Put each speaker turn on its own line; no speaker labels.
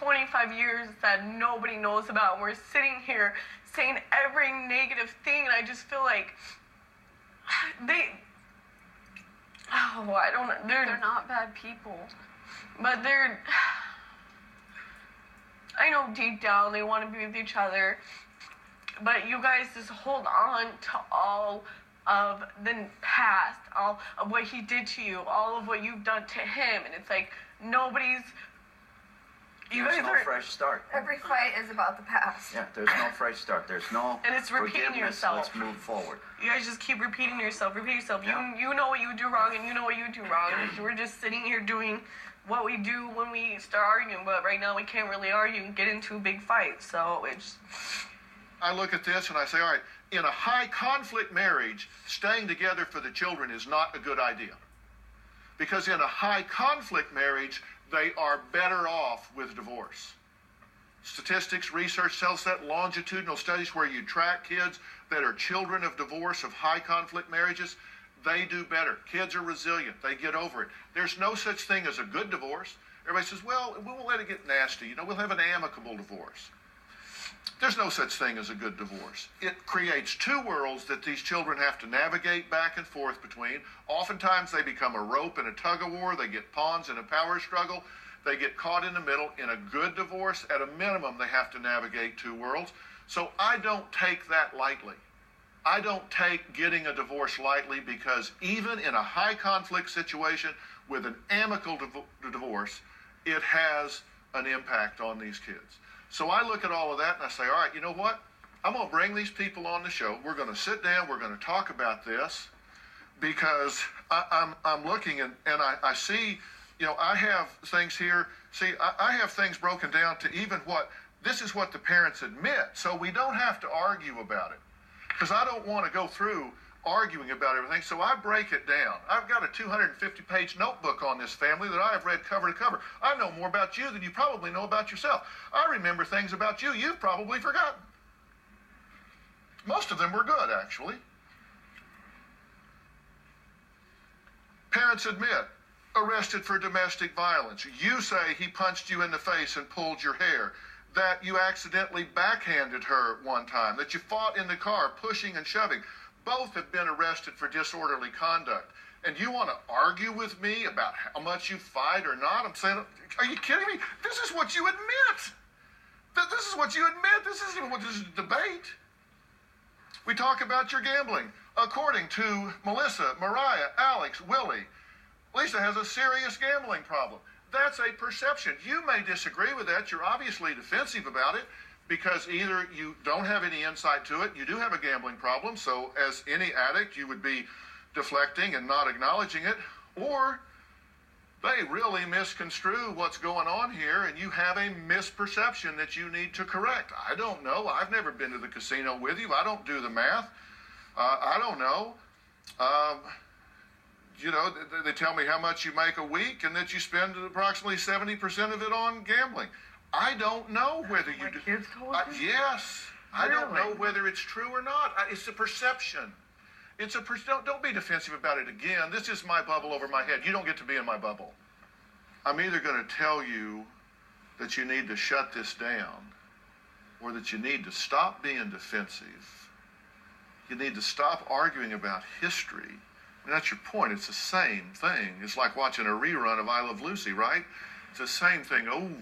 25 years that nobody knows about. And we're sitting here saying every negative thing, and I just feel like I don't know.
They're not bad people.
But I know deep down they want to be with each other. But you guys just hold on to all of the past, all of what he did to you, all of what you've done to him. And it's like nobody's...
There's no fresh start.
Every fight is about the past.
Yeah, there's no fresh start. There's no
and it's repeating
forgiveness.
yourself.
Let's move forward.
You guys just keep repeating yourself.
Yeah.
You know what you do wrong, and you know what you do wrong. And we're just sitting here doing what we do when we start arguing, but right now we can't really argue and get into a big fight. So it's...
I look at this and I say, all right, in a high conflict marriage, staying together for the children is not a good idea. Because in a high conflict marriage, they are better off with divorce. Statistics, research tells that, longitudinal studies where you track kids that are children of divorce, of high conflict marriages, they do better. Kids are resilient. They get over it. There's no such thing as a good divorce. Everybody says, well, we won't let it get nasty. We'll have an amicable divorce. There's no such thing as a good divorce. It creates two worlds that these children have to navigate back and forth between. Oftentimes they become a rope in a tug of war. They get pawns in a power struggle. They get caught in the middle. In a good divorce, at a minimum, they have to navigate two worlds. So I don't take that lightly. I don't take getting a divorce lightly, because even in a high conflict situation with an amicable divorce, it has an impact on these kids. So I look at all of that and I say, all right, you know what? I'm going to bring these people on the show. We're going to sit down. We're going to talk about this, because I'm looking and I see, I have things here. See, I have things broken down to even this is what the parents admit. So we don't have to argue about it, because I don't want to go through arguing about everything. So I break it down. I've got a 250-page notebook on this family that I have read cover to cover. I know more about you than you probably know about yourself. I remember things about you you've probably forgotten. Most of them were good, actually. Parents admit, arrested for domestic violence. You say he punched you in the face and pulled your hair. That you accidentally backhanded her one time. That you fought in the car, pushing and shoving. Both have been arrested for disorderly conduct. And you want to argue with me about how much you fight or not? I'm saying, are you kidding me? This is what you admit. This is what you admit. This isn't even what this is a debate. We talk about your gambling. According to Melissa, Mariah, Alex, Willie, Lisa has a serious gambling problem. That's a perception. You may disagree with that. You're obviously defensive about it, because either you don't have any insight to it, you do have a gambling problem, so as any addict, you would be deflecting and not acknowledging it, or they really misconstrue what's going on here, and you have a misperception that you need to correct. I don't know. I've never been to the casino with you. I don't do the math. I don't know. They tell me how much you make a week and that you spend approximately 70% of it on gambling. I don't know whether you do.
Kids told you?
Yes.
Really?
I don't know whether it's true or not. It's a perception. Don't be defensive about it again. This is my bubble over my head. You don't get to be in my bubble. I'm either going to tell you that you need to shut this down, or that you need to stop being defensive. You need to stop arguing about history. I mean, that's your point. It's the same thing. It's like watching a rerun of I Love Lucy, right? It's the same thing over